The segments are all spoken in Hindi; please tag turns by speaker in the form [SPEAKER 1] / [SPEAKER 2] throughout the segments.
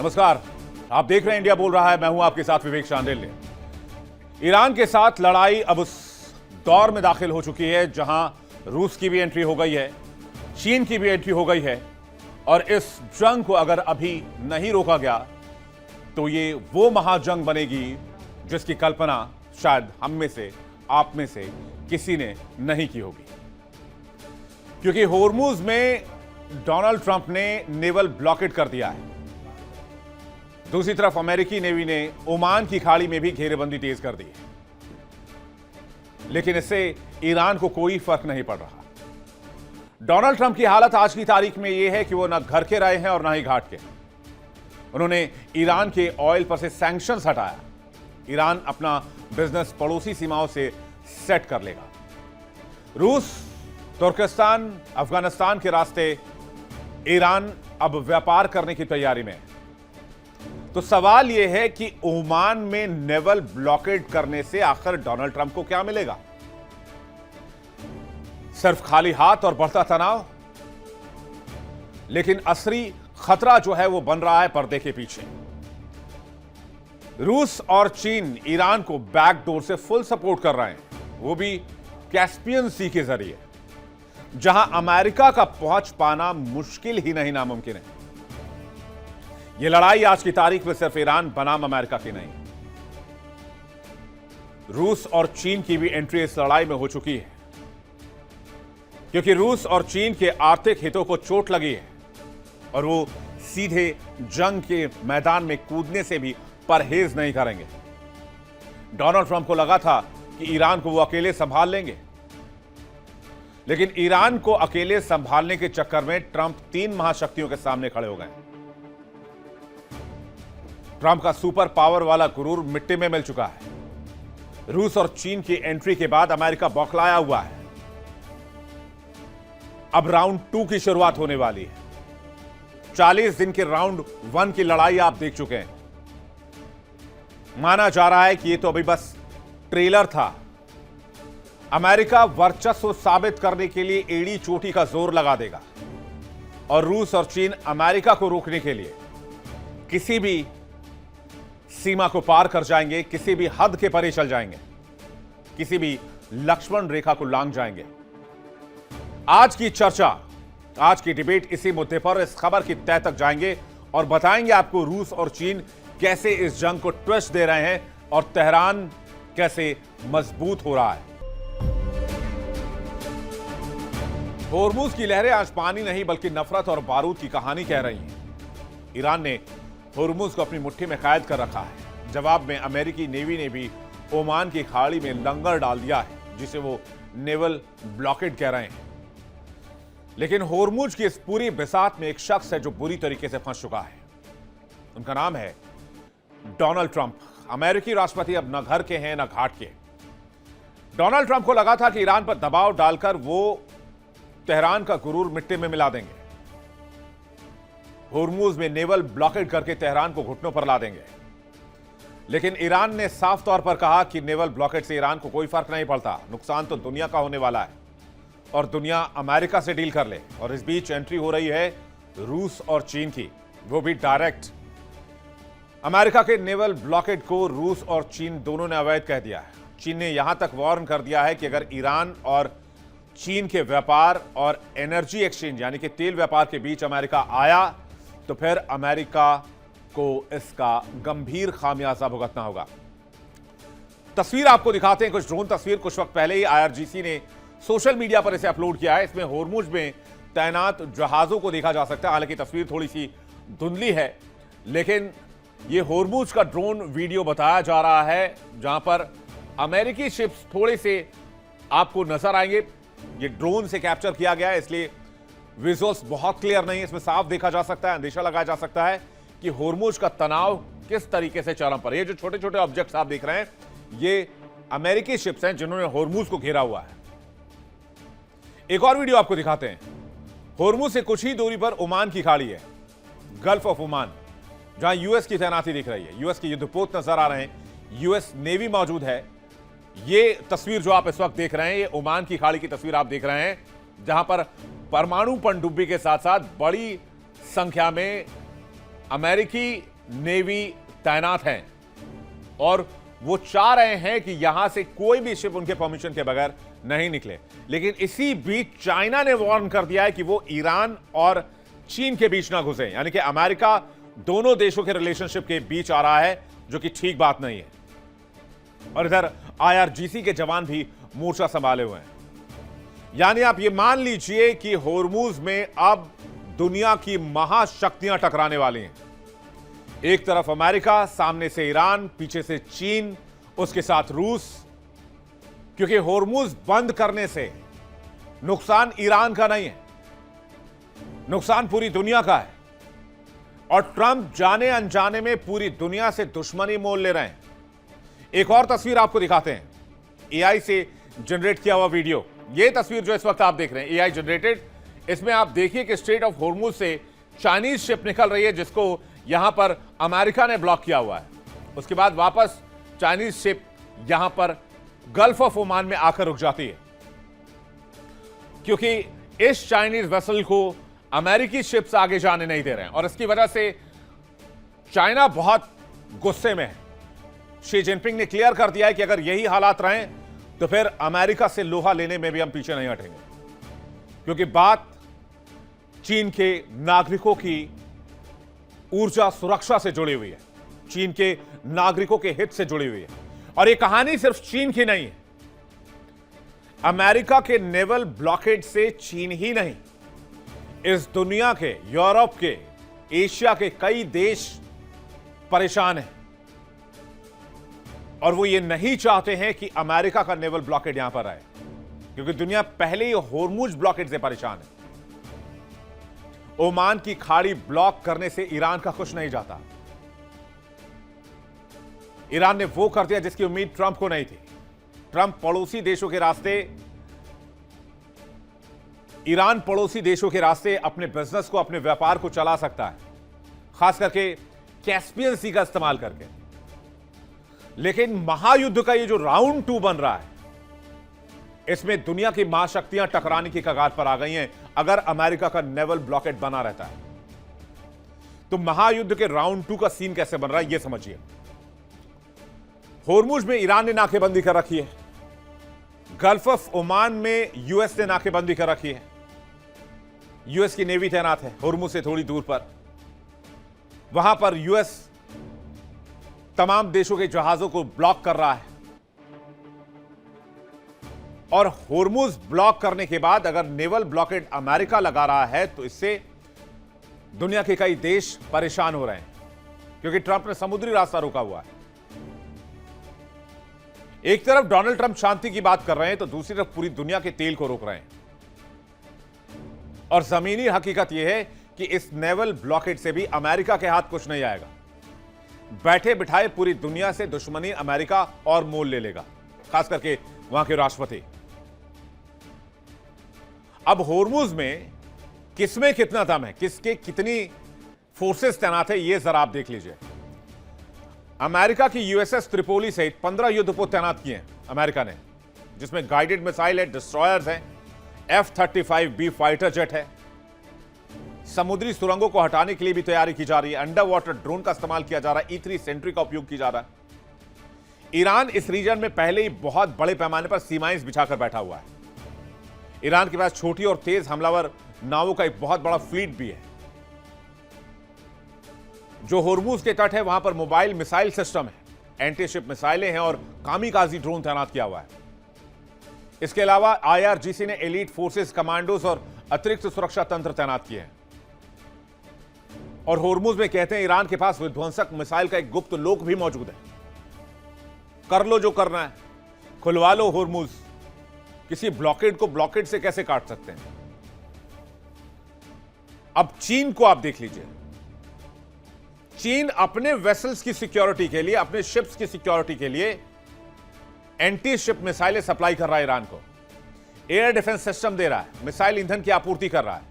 [SPEAKER 1] नमस्कार, आप देख रहे हैं इंडिया बोल रहा है। मैं हूं आपके साथ विवेक शांडिल्य। ईरान के साथ लड़ाई अब उस दौर में दाखिल हो चुकी है जहां रूस की भी एंट्री हो गई है, चीन की भी एंट्री हो गई है और इस जंग को अगर अभी नहीं रोका गया तो ये वो महाजंग बनेगी जिसकी कल्पना शायद हम में से, आप में से किसी ने नहीं की होगी। क्योंकि होर्मुज में डोनाल्ड ट्रंप ने नेवल ब्लॉकेट कर दिया है। दूसरी तरफ अमेरिकी नेवी ने ओमान की खाड़ी में भी घेरेबंदी तेज कर दी है, लेकिन इससे ईरान को कोई फर्क नहीं पड़ रहा। डोनाल्ड ट्रंप की हालत आज की तारीख में यह है कि वो ना घर के रहे हैं और ना ही घाट के। उन्होंने ईरान के ऑयल पर से सैंक्शंस हटाया। ईरान अपना बिजनेस पड़ोसी सीमाओं से सेट कर लेगा। रूस, तुर्किस्तान, अफगानिस्तान के रास्ते ईरान अब व्यापार करने की तैयारी में है। तो सवाल यह है कि ओमान में नेवल ब्लॉकेड करने से आखिर डोनाल्ड ट्रंप को क्या मिलेगा? सिर्फ खाली हाथ और बढ़ता तनाव? लेकिन असली खतरा जो है वो बन रहा है पर्दे के पीछे। रूस और चीन ईरान को बैकडोर से फुल सपोर्ट कर रहे हैं, वो भी कैस्पियन सी के जरिए, जहां अमेरिका का पहुंच पाना मुश्किल ही नहीं नामुमकिन है। यह लड़ाई आज की तारीख में सिर्फ ईरान बनाम अमेरिका की नहीं, रूस और चीन की भी एंट्री इस लड़ाई में हो चुकी है। क्योंकि रूस और चीन के आर्थिक हितों को चोट लगी है और वो सीधे जंग के मैदान में कूदने से भी परहेज नहीं करेंगे। डोनाल्ड ट्रंप को लगा था कि ईरान को वो अकेले संभाल लेंगे, लेकिन ईरान को अकेले संभालने के चक्कर में ट्रंप 3 महाशक्तियों के सामने खड़े हो गए। ट्रंप का सुपर पावर वाला गुरूर मिट्टी में मिल चुका है। रूस और चीन की एंट्री के बाद अमेरिका बौखलाया हुआ है। अब राउंड 2 की शुरुआत होने वाली है। 40 दिन के राउंड 1 की लड़ाई आप देख चुके हैं। माना जा रहा है कि यह तो अभी बस ट्रेलर था। अमेरिका वर्चस्व साबित करने के लिए एड़ी चोटी का जोर लगा देगा और रूस और चीन अमेरिका को रोकने के लिए किसी भी सीमा को पार कर जाएंगे, किसी भी हद के परे चल जाएंगे, किसी भी लक्ष्मण रेखा को लांघ जाएंगे। आज की चर्चा, आज की डिबेट इसी मुद्दे पर, इस खबर की तह तक जाएंगे और बताएंगे आपको रूस और चीन कैसे इस जंग को ट्विस्ट दे रहे हैं और तेहरान कैसे मजबूत हो रहा है। होर्मुज की लहरें आज पानी नहीं बल्कि नफरत और बारूद की कहानी कह रही हैं। ईरान ने होर्मुज को अपनी मुट्ठी में कैद कर रखा है। जवाब में अमेरिकी नेवी ने भी ओमान की खाड़ी में लंगर डाल दिया है, जिसे वो नेवल ब्लॉकेड कह रहे हैं। लेकिन होर्मुज की इस पूरी बिसात में एक शख्स है जो बुरी तरीके से फंस चुका है। उनका नाम है डोनाल्ड ट्रंप। अमेरिकी राष्ट्रपति अब न घर के हैं न घाट के। डोनाल्ड ट्रंप को लगा था कि ईरान पर दबाव डालकर वो तेहरान का गुरूर मिट्टी में मिला देंगे, होर्मुज में नेवल ब्लॉकेड करके तेहरान को घुटनों पर ला देंगे। लेकिन ईरान ने साफ तौर पर कहा कि नेवल ब्लॉकेड से ईरान को कोई फर्क नहीं पड़ता, नुकसान तो दुनिया का होने वाला है और दुनिया अमेरिका से डील कर ले। और इस बीच एंट्री हो रही है रूस और चीन की, वो भी डायरेक्ट। अमेरिका के नेवल ब्लॉकेड को रूस और चीन दोनों ने अवैध कह दिया है। चीन ने यहां तक वार्न कर दिया है कि अगर ईरान और चीन के व्यापार और एनर्जी एक्सचेंज यानी कि तेल व्यापार के बीच अमेरिका आया तो फिर अमेरिका को इसका गंभीर खामियाजा भुगतना होगा। तस्वीर आपको दिखाते हैं, कुछ ड्रोन तस्वीर। कुछ वक्त पहले ही आईआरजीसी ने सोशल मीडिया पर इसे अपलोड किया है। इसमें होर्मुज में तैनात जहाजों को देखा जा सकता है। हालांकि तस्वीर थोड़ी सी धुंधली है, लेकिन यह होर्मुज का ड्रोन वीडियो बताया जा रहा है, जहां पर अमेरिकी शिप्स थोड़े से आपको नजर आएंगे। ये ड्रोन से कैप्चर किया गया है, इसलिए विजुअल्स बहुत क्लियर नहीं है। इसमें साफ देखा जा सकता है, अंदेशा लगाया जा सकता है कि होर्मुज का तनाव किस तरीके से चरम पर। ये जो छोटे छोटे ऑब्जेक्ट्स आप देख रहे हैं, ये अमेरिकी शिप्स हैं जिन्होंने होर्मुज को घेरा हुआ है। एक और वीडियो आपको दिखाते हैं। होर्मुज से कुछ ही दूरी पर ओमान की खाड़ी है, गल्फ ऑफ ओमान, जहां यूएस की तैनाती दिख रही है। यूएस के युद्धपोत नजर आ रहे हैं, यूएस नेवी मौजूद है। ये तस्वीर जो आप इस वक्त देख रहे हैं, ये ओमान की खाड़ी की तस्वीर आप देख रहे हैं, जहां पर परमाणु पनडुब्बी के साथ साथ बड़ी संख्या में अमेरिकी नेवी तैनात हैं और वो चाह रहे हैं कि यहां से कोई भी शिप उनके परमिशन के बगैर नहीं निकले। लेकिन इसी बीच चाइना ने वार्न कर दिया है कि वो ईरान और चीन के बीच ना घुसे, यानी कि अमेरिका दोनों देशों के रिलेशनशिप के बीच आ रहा है, जो कि ठीक बात नहीं है। और इधर IRGC के जवान भी मोर्चा संभाले हुए हैं। यानी आप ये मान लीजिए कि होर्मुज में अब दुनिया की महाशक्तियां टकराने वाली हैं। एक तरफ अमेरिका, सामने से ईरान, पीछे से चीन, उसके साथ रूस। क्योंकि होर्मुज बंद करने से नुकसान ईरान का नहीं है, नुकसान पूरी दुनिया का है। और ट्रंप जाने अनजाने में पूरी दुनिया से दुश्मनी मोल ले रहे हैं। एक और तस्वीर आपको दिखाते हैं, AI से जनरेट किया हुआ वीडियो। यह तस्वीर जो इस वक्त आप देख रहे हैं AI जनरेटेड, इसमें आप देखिए कि स्ट्रेट ऑफ होर्मुज से चाइनीज शिप निकल रही है, जिसको यहां पर अमेरिका ने ब्लॉक किया हुआ है। उसके बाद वापस चाइनीज शिप यहां पर गल्फ ऑफ ओमान में आकर रुक जाती है, क्योंकि इस चाइनीज वेसल को अमेरिकी शिप्स आगे जाने नहीं दे रहे हैं। और इसकी वजह से चाइना बहुत गुस्से में है। शी जिनपिंग ने क्लियर कर दिया है कि अगर यही हालात रहें तो फिर अमेरिका से लोहा लेने में भी हम पीछे नहीं हटेंगे, क्योंकि बात चीन के नागरिकों की ऊर्जा सुरक्षा से जुड़ी हुई है, चीन के नागरिकों के हित से जुड़ी हुई है। और यह कहानी सिर्फ चीन की नहीं है। अमेरिका के नेवल ब्लॉकेड से चीन ही नहीं, इस दुनिया के, यूरोप के, एशिया के कई देश परेशान हैं। और वो ये नहीं चाहते हैं कि अमेरिका का नेवल ब्लॉकेड यहां पर आए, क्योंकि दुनिया पहले ही होर्मुज ब्लॉकेड से परेशान है। ओमान की खाड़ी ब्लॉक करने से ईरान का कुछ नहीं जाता। ईरान ने वो कर दिया जिसकी उम्मीद ट्रंप को नहीं थी। ट्रंप पड़ोसी देशों के रास्ते, ईरान पड़ोसी देशों के रास्ते अपने बिजनेस को, अपने व्यापार को चला सकता है, खास करके कैस्पियन सी का इस्तेमाल करके। लेकिन महायुद्ध का ये जो राउंड 2 बन रहा है, इसमें दुनिया की महाशक्तियां टकराने की कगार पर आ गई हैं। अगर अमेरिका का नेवल ब्लॉकेड बना रहता है तो महायुद्ध के राउंड 2 का सीन कैसे बन रहा है, यह समझिए। होर्मुज में ईरान ने नाकेबंदी कर रखी है, गल्फ ऑफ ओमान में यूएस ने नाकेबंदी कर रखी है। यूएस की नेवी तैनात है होर्मुज से थोड़ी दूर पर। वहां पर यूएस तमाम देशों के जहाजों को ब्लॉक कर रहा है। और होर्मुज ब्लॉक करने के बाद अगर नेवल ब्लॉकेड अमेरिका लगा रहा है तो इससे दुनिया के कई देश परेशान हो रहे हैं, क्योंकि ट्रंप ने समुद्री रास्ता रोका हुआ है। एक तरफ डोनाल्ड ट्रंप शांति की बात कर रहे हैं तो दूसरी तरफ पूरी दुनिया के तेल को रोक रहे हैं। और जमीनी हकीकत यह है कि इस नेवल ब्लॉकेड से भी अमेरिका के हाथ कुछ नहीं आएगा। बैठे बिठाए पूरी दुनिया से दुश्मनी अमेरिका और मोल ले लेगा, खास करके वहां के राष्ट्रपति। अब होर्मुज में किसमें कितना दम है, किसके कितनी फोर्सेस तैनात है, यह जरा आप देख लीजिए। अमेरिका की USS त्रिपोली सहित 15 युद्धपोत तैनात किए हैं अमेरिका ने, जिसमें गाइडेड मिसाइल है, डिस्ट्रॉयर्स हैं, F-35B फाइटर जेट है। समुद्री सुरंगों को हटाने के लिए भी तैयारी की जा रही है। अंडर वाटर ड्रोन का इस्तेमाल किया जा रहा है, E-3 सेंट्री का उपयोग किया जा रहा है। ईरान इस रीजन में पहले ही बहुत बड़े पैमाने पर सीमाएं बिछाकर बैठा हुआ है। ईरान के पास छोटी और तेज हमलावर नावों का एक बहुत बड़ा फ्लीट भी है। जो होर्मुज के तट है वहां पर मोबाइल मिसाइल सिस्टम है, एंटी शिप मिसाइलें हैं और कामिकाजी ड्रोन तैनात किया हुआ है। इसके अलावा IRGC ने एलीट फोर्सेस, कमांडोज और अतिरिक्त सुरक्षा तंत्र तैनात किए हैं। और होर्मुज में कहते हैं ईरान के पास विध्वंसक मिसाइल का एक गुप्त लोक भी मौजूद है। कर लो जो करना है, खुलवा लो होर्मुज। किसी ब्लॉकेड को ब्लॉकेड से कैसे काट सकते हैं। अब चीन को आप देख लीजिए। चीन अपने वेसल्स की सिक्योरिटी के लिए, अपने शिप्स की सिक्योरिटी के लिए एंटी शिप मिसाइलें सप्लाई कर रहा है ईरान को, एयर डिफेंस सिस्टम दे रहा है, मिसाइल ईंधन की आपूर्ति कर रहा है।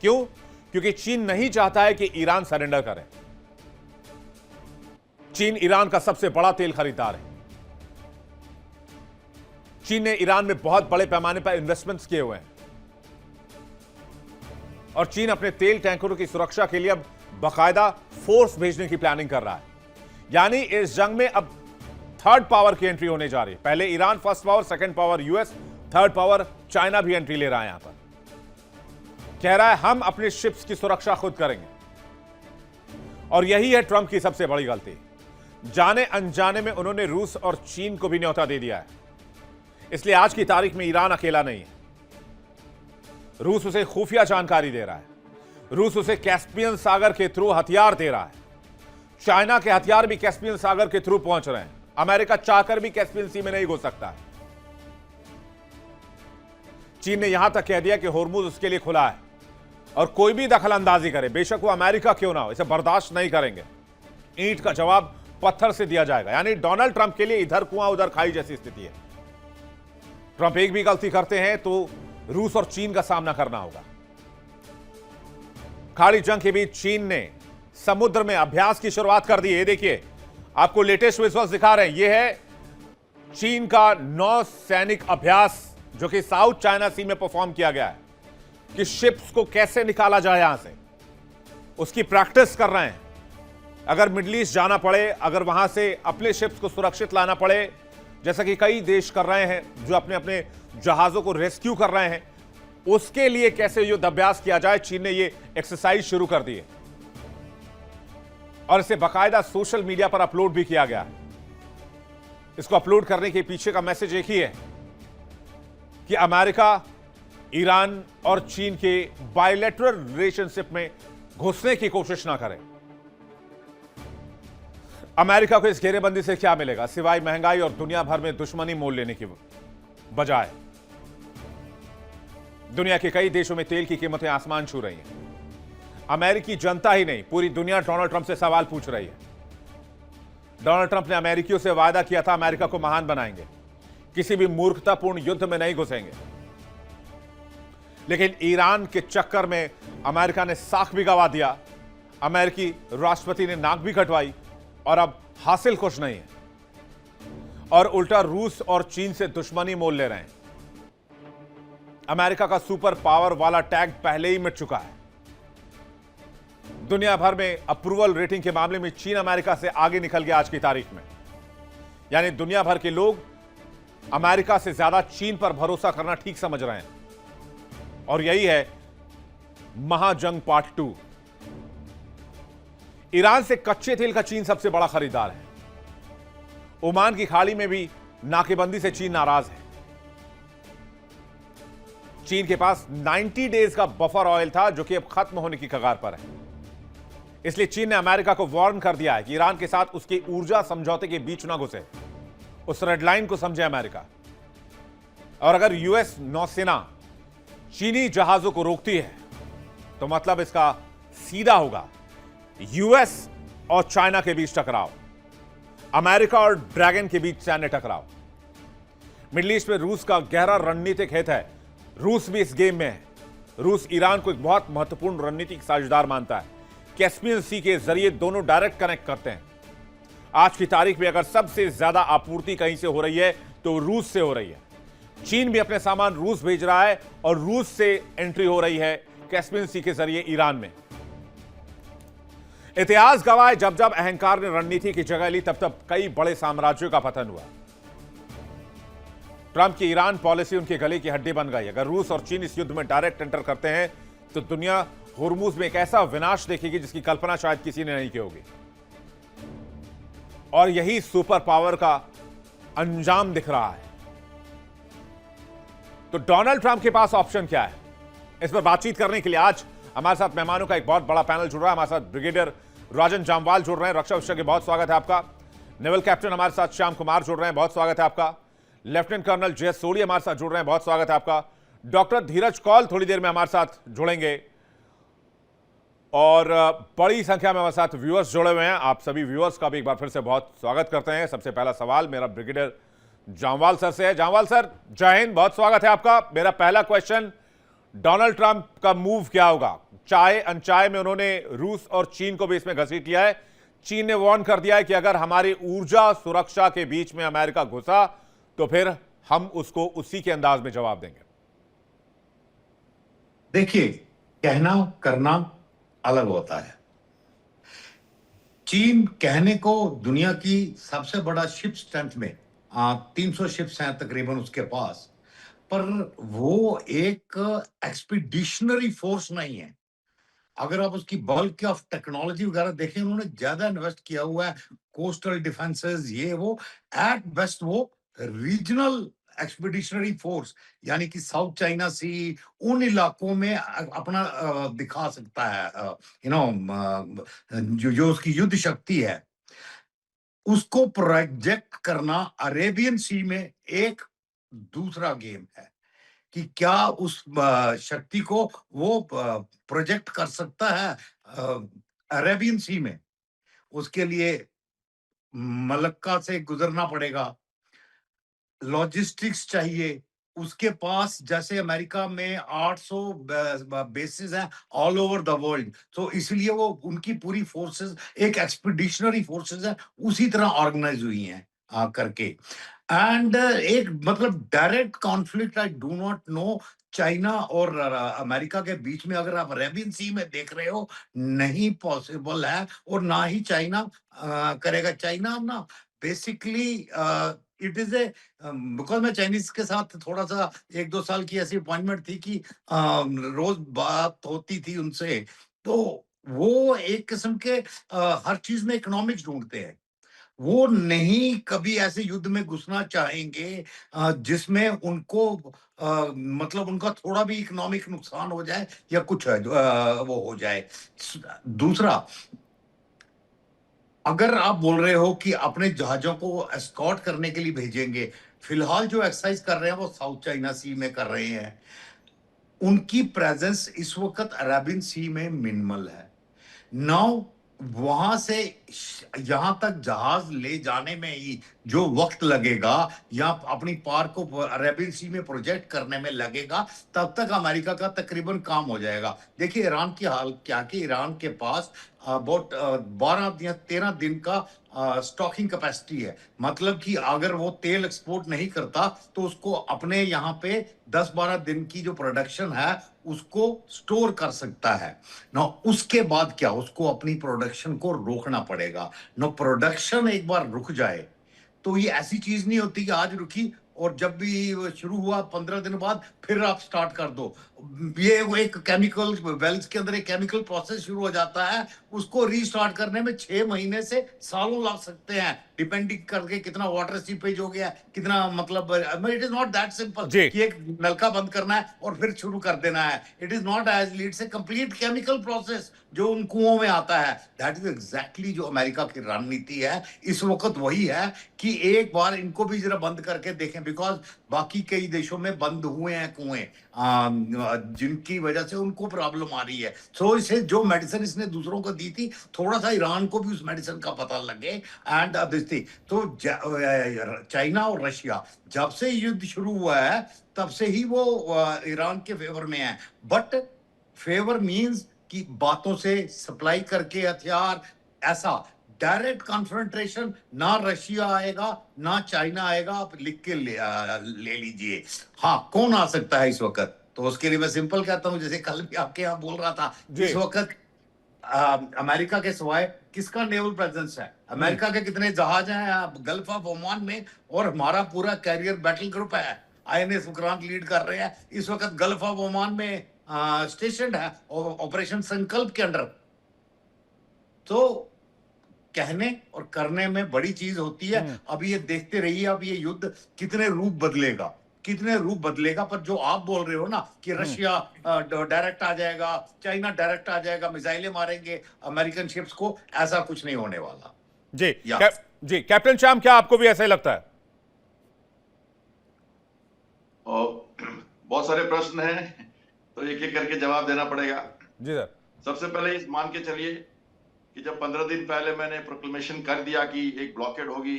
[SPEAKER 1] क्यों? क्योंकि चीन नहीं चाहता है कि ईरान सरेंडर करे। चीन ईरान का सबसे बड़ा तेल खरीदार है। चीन ने ईरान में बहुत बड़े पैमाने पर इन्वेस्टमेंट्स किए हुए हैं और चीन अपने तेल टैंकरों की सुरक्षा के लिए अब बाकायदा फोर्स भेजने की प्लानिंग कर रहा है। यानी इस जंग में अब थर्ड पावर की एंट्री होने जा रही है। पहले Iran first power, second power US, third power China भी एंट्री ले रहा है। यहां पर कह रहा है हम अपने शिप्स की सुरक्षा खुद करेंगे, और यही है ट्रंप की सबसे बड़ी गलती। जाने अनजाने में उन्होंने रूस और चीन को भी न्योता दे दिया है। इसलिए आज की तारीख में ईरान अकेला नहीं है। रूस उसे खुफिया जानकारी दे रहा है, रूस उसे कैस्पियन सागर के थ्रू हथियार दे रहा है, चाइना के हथियार भी कैस्पियन सागर के थ्रू पहुंच रहे हैं। अमेरिका चाहकर भी कैस्पियन सी में नहीं घुस सकता है। चीन ने यहां तक कह दिया कि होर्मुज उसके लिए खुला है, और कोई भी दखल अंदाजी करे, बेशक वो अमेरिका क्यों ना हो, इसे बर्दाश्त नहीं करेंगे। ईंट का जवाब पत्थर से दिया जाएगा। यानी डोनाल्ड ट्रंप के लिए इधर कुआं उधर खाई जैसी स्थिति है। ट्रंप एक भी गलती करते हैं तो रूस और चीन का सामना करना होगा। खाड़ी जंग के बीच चीन ने समुद्र में अभ्यास की शुरुआत कर दी है। देखिए, आपको लेटेस्ट विजुअल्स दिखा रहे हैं। यह है चीन का नौ सैनिक अभ्यास जो कि साउथ चाइना सी में परफॉर्म किया गया है कि शिप्स को कैसे निकाला जाए यहां से, उसकी प्रैक्टिस कर रहे हैं। अगर मिडिल ईस्ट जाना पड़े, अगर वहां से अपने शिप्स को सुरक्षित लाना पड़े, जैसा कि कई देश कर रहे हैं जो अपने अपने जहाजों को रेस्क्यू कर रहे हैं, उसके लिए कैसे युद्ध अभ्यास किया जाए, चीन ने ये एक्सरसाइज शुरू कर दी है और इसे बाकायदा सोशल मीडिया पर अपलोड भी किया गया है। इसको अपलोड करने के पीछे का मैसेज एक ही है कि अमेरिका, ईरान और चीन के बायलैटरल रिलेशनशिप में घुसने की कोशिश ना करें। अमेरिका को इस घेरेबंदी से क्या मिलेगा सिवाय महंगाई और दुनिया भर में दुश्मनी मोल लेने की बजाय। दुनिया के कई देशों में तेल की कीमतें आसमान छू रही हैं। अमेरिकी जनता ही नहीं, पूरी दुनिया डोनाल्ड ट्रंप से सवाल पूछ रही है। डोनाल्ड ट्रंप ने अमेरिकियों से वादा किया था अमेरिका को महान बनाएंगे, किसी भी मूर्खतापूर्ण युद्ध में नहीं घुसेंगे, लेकिन ईरान के चक्कर में अमेरिका ने साख भी गवा दिया, अमेरिकी राष्ट्रपति ने नाक भी कटवाई, और अब हासिल कुछ नहीं है, और उल्टा रूस और चीन से दुश्मनी मोल ले रहे हैं। अमेरिका का सुपर पावर वाला टैग पहले ही मिट चुका है। दुनिया भर में अप्रूवल रेटिंग के मामले में चीन अमेरिका से आगे निकल गया आज की तारीख में। यानी दुनिया भर के लोग अमेरिका से ज्यादा चीन पर भरोसा करना ठीक समझ रहे हैं, और यही है महाजंग पार्ट 2। ईरान से कच्चे तेल का चीन सबसे बड़ा खरीदार है। ओमान की खाड़ी में भी नाकेबंदी से चीन नाराज है। चीन के पास 90 डेज का बफर ऑयल था जो कि अब खत्म होने की कगार पर है। इसलिए चीन ने अमेरिका को वार्न कर दिया है कि ईरान के साथ उसके ऊर्जा समझौते के बीच ना घुसे। उस रेड लाइन को समझे अमेरिका। और अगर यूएस नौसेना चीनी जहाजों को रोकती है तो मतलब इसका सीधा होगा यूएस और चाइना के बीच टकराव, अमेरिका और ड्रैगन के बीच सैन्य टकराव। मिडिल ईस्ट में रूस का गहरा रणनीतिक हित है। रूस भी इस गेम में है। रूस ईरान को एक बहुत महत्वपूर्ण रणनीतिक साझेदार मानता है। कैस्पियन सी के जरिए दोनों डायरेक्ट कनेक्ट करते हैं। आज की तारीख में अगर सबसे ज्यादा आपूर्ति कहीं से हो रही है तो रूस से हो रही है। चीन भी अपने सामान रूस भेज रहा है और रूस से एंट्री हो रही है कैस्पियन सी के जरिए ईरान में। इतिहास गवाह है, जब जब अहंकार ने रणनीति की जगह ली तब तब कई बड़े साम्राज्यों का पतन हुआ। ट्रंप की ईरान पॉलिसी उनके गले की हड्डी बन गई। अगर रूस और चीन इस युद्ध में डायरेक्ट एंटर करते हैं तो दुनिया होर्मुज में एक ऐसा विनाश देखेगी जिसकी कल्पना शायद किसी ने नहीं की होगी। और यही सुपर पावर का अंजाम दिख रहा है। तो डोनाल्ड ट्रंप के पास ऑप्शन क्या है, इस पर बातचीत करने के लिए आज हमारे साथ मेहमानों का एक बहुत बड़ा पैनल जुड़ रहा है। हमारे साथ ब्रिगेडियर राजन जामवाल जुड़ रहे हैं, रक्षा विशेषज्ञ, बहुत स्वागत है आपका। नेवल कैप्टन हमारे साथ श्याम कुमार जुड़ रहे हैं, बहुत स्वागत है आपका। लेफ्टिनेंट कर्नल जय सोढ़ी हमारे साथ जुड़ रहे हैं, बहुत स्वागत है आपका। डॉक्टर धीरज कौल थोड़ी देर में हमारे साथ जुड़ेंगे, और बड़ी संख्या में हमारे साथ व्यूअर्स जुड़े हुए हैं। आप सभी व्यूअर्स का भी एक बार फिर से बहुत स्वागत करते हैं। सबसे पहला सवाल मेरा ब्रिगेडियर जामवाल सर से है। जामवाल सर, जय हिंद, बहुत स्वागत है आपका। मेरा पहला क्वेश्चन, डोनाल्ड ट्रंप का मूव क्या होगा? चाहे अनचाहे में उन्होंने रूस और चीन को भी इसमें घसीट लिया है। चीन ने वार्न कर दिया है कि अगर हमारी ऊर्जा सुरक्षा के बीच में अमेरिका घुसा तो फिर हम उसको उसी के अंदाज में जवाब देंगे।
[SPEAKER 2] देखिए, कहना करना अलग होता है। चीन कहने को दुनिया की सबसे बड़ा शिप स्ट्रेंथ में 300 शिप्स हैं तकरीबन उसके पास, पर वो एक एक्सपीडिशनरी फोर्स नहीं है। अगर आप उसकी बल्क ऑफ टेक्नोलॉजी वगैरह देखें, उन्होंने ज्यादा इन्वेस्ट किया हुआ है, कोस्टल डिफेंसेस ये वो। एट बेस्ट वो रीजनल एक्सपीडिशनरी फोर्स, यानी कि साउथ चाइना सी, उन इलाकों में अपना दिखा सकता है, यू नो, जो जो उसकी युद्ध शक्ति है, उसको प्रोजेक्ट करना अरेबियन सी में एक दूसरा गेम है कि क्या उस शक्ति को वो प्रोजेक्ट कर सकता है अरेबियन सी में। उसके लिए मलक्का से गुजरना पड़ेगा, लॉजिस्टिक्स चाहिए। उसके पास जैसे अमेरिका में 800 बेसिस हैं ऑल ओवर द वर्ल्ड, तो इसलिए वो उनकी पूरी फोर्सेस एक एक्सपीडिशनरी फोर्सेस है, उसी तरह ऑर्गेनाइज हुई हैं करके। एंड एक मतलब direct conflict I do not know China और अमेरिका के बीच में, अगर आप अरेबियन सी में देख रहे हो, नहीं पॉसिबल है। और ना ही चाइना करेगा। चाइना ना basically it is a, because मैं चाइनीज के साथ थोड़ा सा 1-2 साल की ऐसी अपॉइंटमेंट थी कि रोज बात होती थी उनसे, तो वो एक किस्म के हर चीज में इकोनॉमिक्स ढूंढते हैं। वो नहीं कभी ऐसे युद्ध में घुसना चाहेंगे जिसमें उनको मतलब उनका थोड़ा भी इकोनॉमिक नुकसान हो जाए या कुछ वो हो जाए। दूसरा, अगर आप बोल रहे हो कि अपने जहाजों को एस्कॉर्ट करने के लिए भेजेंगे, फिलहाल जो एक्सरसाइज कर रहे हैं वो साउथ चाइना सी में कर रहे हैं। उनकी प्रेजेंस इस वक्त अरेबियन सी में मिनिमल है। नाउ वहां से यहां तक जहाज ले जाने में ही जो वक्त लगेगा, या अपनी पार को अरेबियन सी में प्रोजेक्ट करने में लगेगा, तब तक अमेरिका का तकरीबन काम हो जाएगा। देखिए ईरान की हाल क्या, कि ईरान के पास अबाउट 12 या 13 दिन का स्टॉकिंग कैपेसिटी है। मतलब कि अगर वो तेल एक्सपोर्ट नहीं करता तो उसको अपने यहाँ पे 10-12 दिन की जो प्रोडक्शन है उसको स्टोर कर सकता है ना। उसके बाद क्या, उसको अपनी प्रोडक्शन को रोकना पड़ेगा ना। प्रोडक्शन एक बार रुक जाए तो ये ऐसी चीज नहीं होती कि आज रुकी और जब भी वो शुरू हुआ 15 दिन बाद फिर आप स्टार्ट कर दो। ये वो एक केमिकल वेल्स के अंदर एक केमिकल प्रोसेस शुरू हो जाता है, उसको रीस्टार्ट करने में 6 महीने से सालों लग सकते हैं, डिपेंडिंग करके कितना वाटर सीपेज हो गया, कितना मतलब it is not that simple
[SPEAKER 1] जी।
[SPEAKER 2] कि एक नलका बंद करना है और फिर शुरू कर देना है। It is not as it's a complete chemical process जो उन कुओं में आता है। दैट इज एग्जैक्टली जो अमेरिका की रणनीति है इस वक्त, वही है कि एक बार इनको भी जरा बंद करके देखें, बिकॉज बाकी कई देशों में बंद हुए हैं कुएं जिनकी वजह से उनको प्रॉब्लम आ रही है। सो इसे जो मेडिसिन इसने दूसरों को दी थी, थोड़ा सा ईरान को भी उस मेडिसिन का पता लगे। एंड दिस थी तो चाइना और रशिया जब से युद्ध शुरू हुआ है तब से ही वो ईरान के फेवर में है। बट फेवर मींस कि बातों से सप्लाई करके हथियार, ऐसा डायरेक्ट कॉन्फ्रंटेशन ना रशिया आएगा ना चाइना आएगा। आप लिख के ले लीजिए। हाँ, कौन आ सकता है इस वक्त, तो उसके लिए मैं सिंपल कहता हूं, जैसे कल भी आपके यहाँ बोल रहा था, इस वक्त अमेरिका के सिवाय किसका नेवल प्रेजेंस है? अमेरिका के कितने जहाज हैं गल्फ ऑफ ओमान में, और हमारा पूरा कैरियर बैटल ग्रुप है, आईएनएस विक्रांत लीड कर रहे हैं इस वक्त गल्फ ऑफ ओमान में स्टेशन है ऑपरेशन संकल्प के अंडर। तो कहने और करने में बड़ी चीज होती है। अब ये देखते रहिए, अब ये युद्ध कितने रूप बदलेगा, कितने रूप बदलेगा। पर जो आप बोल रहे हो ना कि रशिया डायरेक्ट आ जाएगा, चाइना डायरेक्ट आ जाएगा, मिसाइलें मारेंगे अमेरिकन शिप्स को, ऐसा कुछ नहीं होने वाला।
[SPEAKER 1] जी जी कैप्टन श्याम, क्या आपको भी ऐसा ही लगता है?
[SPEAKER 3] बहुत सारे प्रश्न हैं तो एक एक करके जवाब देना पड़ेगा।
[SPEAKER 1] जी सर।
[SPEAKER 3] सबसे पहले इस मान के चलिए कि जब 15 दिन पहले मैंने प्रोक्लेमेशन कर दिया कि एक ब्लॉकेड होगी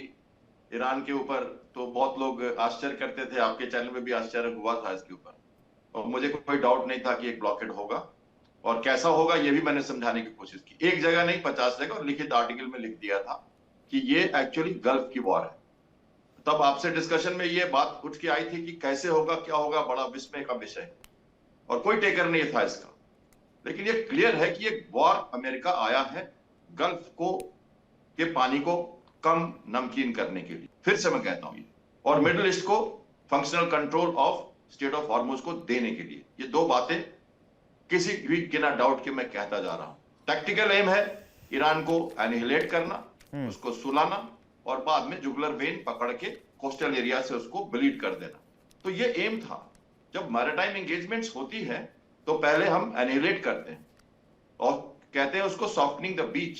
[SPEAKER 3] ईरान के ऊपर, तो बहुत लोग आश्चर्य करते थे, आपके चैनल में भी आश्चर्य हुआ था इसके ऊपर, और मुझे कोई डाउट नहीं था कि एक ब्लॉकेड होगा। और कैसा होगा ये भी मैंने समझाने की कोशिश की, एक जगह नहीं 50 जगह, और लिखित आर्टिकल में लिख दिया था कि ये एक्चुअली गल्फ की वॉर है। तब आपसे डिस्कशन में ये बात उठ के आई थी कि कैसे होगा, क्या होगा, बड़ा विस्मय का विषय, और कोई टेकर नहीं था इसका। लेकिन ये क्लियर है कि एक वॉर अमेरिका आया है गल्फ को कि पानी को कम नमकीन करने के लिए, फिर से मैं कहता हूं ये, और मिडिल ईस्ट को functional control of state of Hormuz को देने के लिए। ये दो बातें किसी भी बिना डाउट के मैं कहता जा रहा हूं। टैक्टिकल एम है ईरान को एनिहिलेट करना, उसको सुलाना और बाद में जुगलर वेन पकड़ के कोस्टल एरिया से उसको ब्लीड कर देना। तो ये एम था। जब मैरिटाइम एंगेजमेंट्स होती है तो पहले हम एनिहिलेट करते हैं और कहते हैं उसको सॉफ्टनिंग द बीच,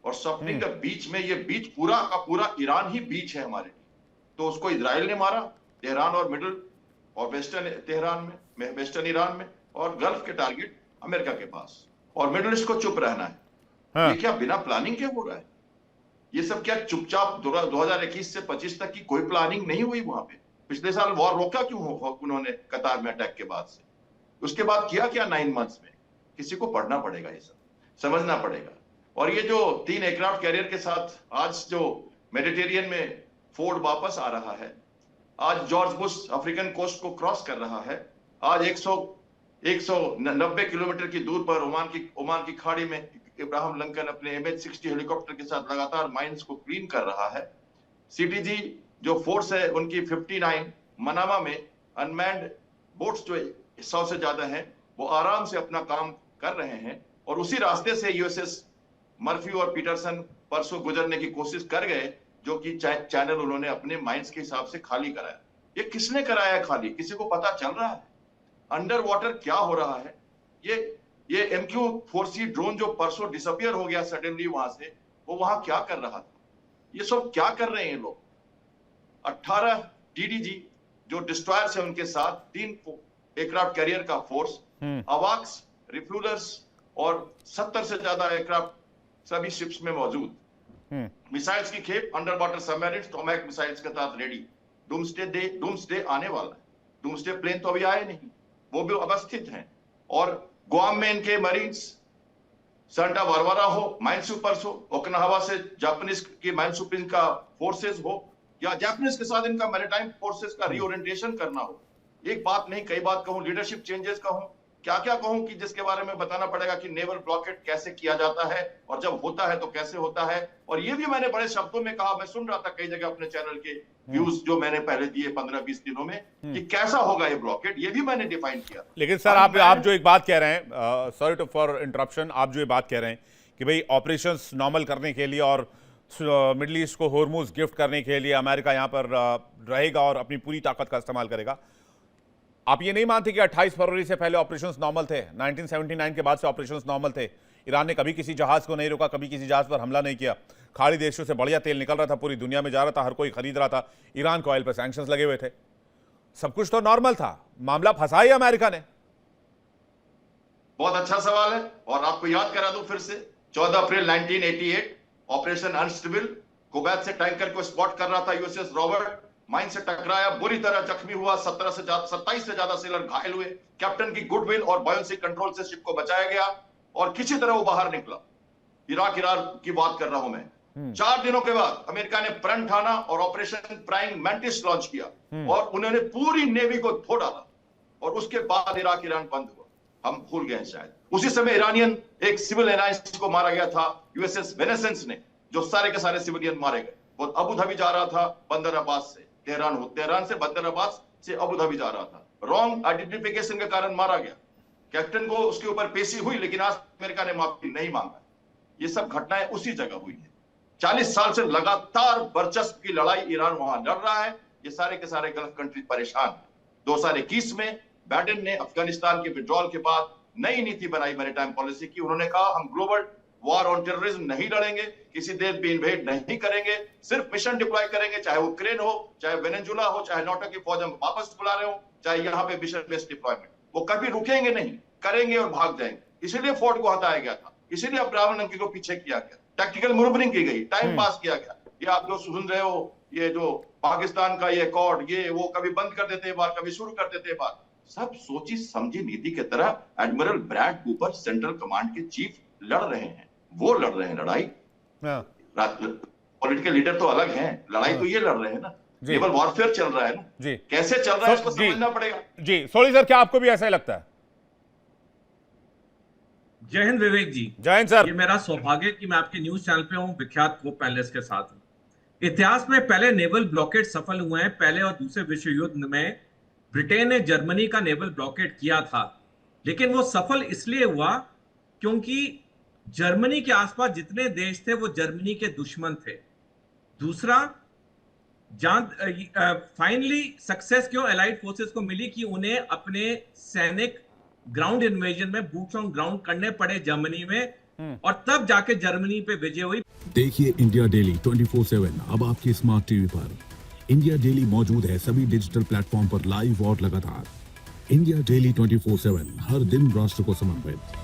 [SPEAKER 3] और सॉफ्टनिंग द बीच में ये बीच पूरा का पूरा ईरान ही बीच है हमारे लिए। तो उसको इजराइल ने मारा तेहरान और मिडिल और वेस्टर्न तेहरान में, वेस्टर्न ईरान में, और गल्फ के टारगेट अमेरिका के पास, और मिडिल ईस्ट को चुप रहना है।
[SPEAKER 1] हाँ।
[SPEAKER 3] ये क्या बिना प्लानिंग के हो रहा है? ये सब क्या चुपचाप 2021 से 25 तक की कोई प्लानिंग नहीं हुई वहां पे? पिछले साल वॉर रोका क्यों हो उन्होंने कतार में अटैक के बाद से? उसके बाद किया क्या 9 मंथ्स में? किसी को पढ़ना पड़ेगा, ये सब समझना पड़ेगा। और ये जो 3 एयरक्राफ्ट कैरियर के साथ आज जो मेडिटेरियन में फोर्ड वापस आ रहा है, आज जॉर्ज बुश अफ्रीकन कोस्ट को क्रॉस कर रहा है, आज 190 किलोमीटर की दूर पर ओमान की खाड़ी में इब्राहिम लिंकन अपने MH-60 हेलीकॉप्टर के साथ लगातार माइंस को क्लीन कर रहा है। CTG जो फोर्स है उनकी 59 मनामा में अनमैन्ड बोट्स जो 100 से ज्यादा हैं वो आराम से अपना काम कर रहे हैं, और उसी रास्ते से USS मर्फी और पीटरसन परसों गुजरने की कोशिश कर गए, जो कि चैनल उन्होंने अपने माइंस के हिसाब से खाली कराया। ये किसने कराया खाली? किसी को पता चल रहा है अंडर वाटर क्या हो रहा है? ये MQ-4C ड्रोन जो परसों डिसअपियर हो गया सडनली वहां से, वो वहां क्या कर रहा था? ये सब क्या कर रहे हैं लोग? 18 DDG जो डिस्ट्रॉयर्स है उनके साथ 3 एयरक्राफ्ट कैरियर का फोर्स, अवाक्स, रिफ्यूलर्स और 70 से ज्यादा एयरक्राफ्ट सभी शिप्स में मौजूद, मिसाइल्स की खेप, अंडर वाटर सबमरीन्स, टोमैक मिसाइल्स के साथ रेडी। डूम्सडे आने वाला है। डूम्सडे प्लेन तो अभी आए नहीं, वो भी अवस्थित हैं। और गुआम में इनके मरीन्स, सांता बारबरा हो, माइनसूपर्स हो, ओकिनावा से जापानीज की माइनसूपिन का फोर्सेस हो, या जापानीज के साथ इनका मैरीटाइम फोर्सेस का रीओरिएंटेशन करना हो। एक बात नहीं कई बात कहूं, लीडरशिप चेंजेस कहूं, क्या क्या कहूं कि जिसके बारे में बताना पड़ेगा कि नेवल ब्लॉकेट कैसे किया जाता है, और जब होता है तो कैसे होता है। और ये भी मैंने बड़े शब्दों में कहा, मैं सुन रहा था कई जगह अपने चैनल के व्यूज जो मैंने पहले दिए 15-20 दिनों में, कि कैसा होगा ये ब्लॉकेट, ये भी मैंने डिफाइन किया।
[SPEAKER 1] लेकिन सर आप जो एक बात कह रहे हैं, सॉरी फॉर इंटरप्शन, आप जो ये बात कह रहे हैं कि भाई ऑपरेशंस नॉर्मल करने के लिए और मिडिल ईस्ट को होर्मुज गिफ्ट करने के लिए अमेरिका यहां पर रहेगा और अपनी पूरी ताकत का इस्तेमाल करेगा, आप ये नहीं मानते कि 28 फरवरी से पहले ऑपरेशंस नॉर्मल थे? 1979 के बाद से ऑपरेशंस नॉर्मल थे। ईरान ने कभी किसी जहाज को नहीं रोका, कभी किसी जहाज पर हमला नहीं किया। खाड़ी देशों से बढ़िया तेल निकल रहा था, पूरी दुनिया में जा रहा था, हर कोई खरीद रहा था। ईरान को ऑयल पर सैंक्शंस लगे हुए थे, सब कुछ तो नॉर्मल था। मामला फंसा ही अमेरिका ने।
[SPEAKER 3] बहुत अच्छा सवाल है, और आपको याद करा दूं फिर से, 14 अप्रैल 1988 ऑपरेशन अनस्टेबल, कुवैत से टैंकर को स्पॉट कर रहा था USS रॉबर्ट, माइन से टकराया, बुरी तरह जख्मी हुआ, 27 से ज्यादा सेलर घायल हुए। कैप्टन की गुडविल और बायोन्सी कंट्रोल से शिप को बचाया गया और किसी तरह वो बाहर निकला। इराक ईरान की बात कर रहा हूं मैं। 4 दिनों के बाद अमेरिका ने प्रण ठाना और ऑपरेशन प्राइम मैंटिस लॉन्च किया, और उन्होंने पूरी नेवी को धो डाला, और उसके बाद इराक ईरान बंद हुआ। हम भूल गए शायद। उसी समय ईरानियन एक सिविल एलायंस को मारा गया था, USS वेनेसेंस ने, जो सारे के सारे सिविलियन मारे गए। वो अबू धाबी जा रहा था बंदर अब्बास से, तेहरान से बंदर अब्बास से अबू धाबी जा रहा था। रॉन्ग आइडेंटिफिकेशन के कारण मारा गया। कैप्टन को उसके ऊपर पेशी हुई, लेकिन आज अमेरिका ने माफी नहीं मांगा। ये सब घटनाएं उसी जगह हुई है। 40 साल से लगातार वर्चस्व की लड़ाई ईरान वहां लड़ रहा है। ये सारे के सारे गल्फ कंट्री परेशान है। 2021 में बाइडेन ने अफगानिस्तान के विड्रॉल के बाद नई नीति बनाई मैरीटाइम पॉलिसी की। उन्होंने कहा हम ग्लोबल वॉर ऑन टेररिज्म नहीं लड़ेंगे, किसी देश भी इन्वेड नहीं करेंगे, सिर्फ मिशन डिप्लॉय करेंगे, चाहे वो यूक्रेन हो, चाहे वेनेजुला हो, चाहे नाटो की फौज हम वापस बुला रहे हो, चाहे यहाँ पे मिशन बेस्ड डिप्लॉयमेंट। वो कभी रुकेंगे नहीं, करेंगे और भाग जाएंगे। इसीलिए फोर्ड को हटाया गया था, इसीलिए अब्राहम लिंकन को पीछे किया गया, टैक्टिकल मूवमेंट की गई, टाइम पास किया गया। ये आप जो सुन रहे हो, ये जो पाकिस्तान का ये अकॉर्ड, ये वो कभी बंद कर देते बार, कभी शुरू कर देते बार, सब सोची समझी नीति की तरह admiral Brad Cooper central command के चीफ लड़ रहे हैं। वो लड़ रहे हैं लड़ाई। पॉलिटिकल लीडर तो अलग हैं, लड़ाई तो ये लड़ रहे हैं ना, केवल वॉरफेयर चल रहा है ना जी। कैसे चल रहा है इसको समझना पड़ेगा
[SPEAKER 1] जी। सोली सर, क्या आपको भी ऐसा ही लगता है?
[SPEAKER 4] जय हिंद विवेक जी।
[SPEAKER 1] जय हिंद सर।
[SPEAKER 4] ये मेरा सौभाग्य कि मैं आपके न्यूज चैनल पे हूँ, विख्यात को पैलेस के साथ हूँ। इतिहास में पहले नेवल ब्लॉकेड सफल हुए हैं। पहले और दूसरे विश्व युद्ध में ब्रिटेन ने जर्मनी का नेवल ब्लॉकेड किया था, लेकिन वो सफल इसलिए हुआ क्योंकि जर्मनी के आसपास जितने देश थे वो जर्मनी के दुश्मन थे। दूसरा, फाइनली सक्सेस क्यों एलाइड फोर्सेस को मिली कि उन्हें अपने सैनिक ग्राउंड इन्वेजन में बूट्स ऑन ग्राउंड करने पड़े जर्मनी में, और तब जाके जर्मनी पे विजय हुई।
[SPEAKER 5] देखिए इंडिया डेली 24/7 अब आपके स्मार्ट टीवी पर। इंडिया डेली मौजूद है सभी डिजिटल प्लेटफॉर्म पर लाइव और लगातार। इंडिया डेली 24/7 हर दिन राष्ट्र को समर्पित।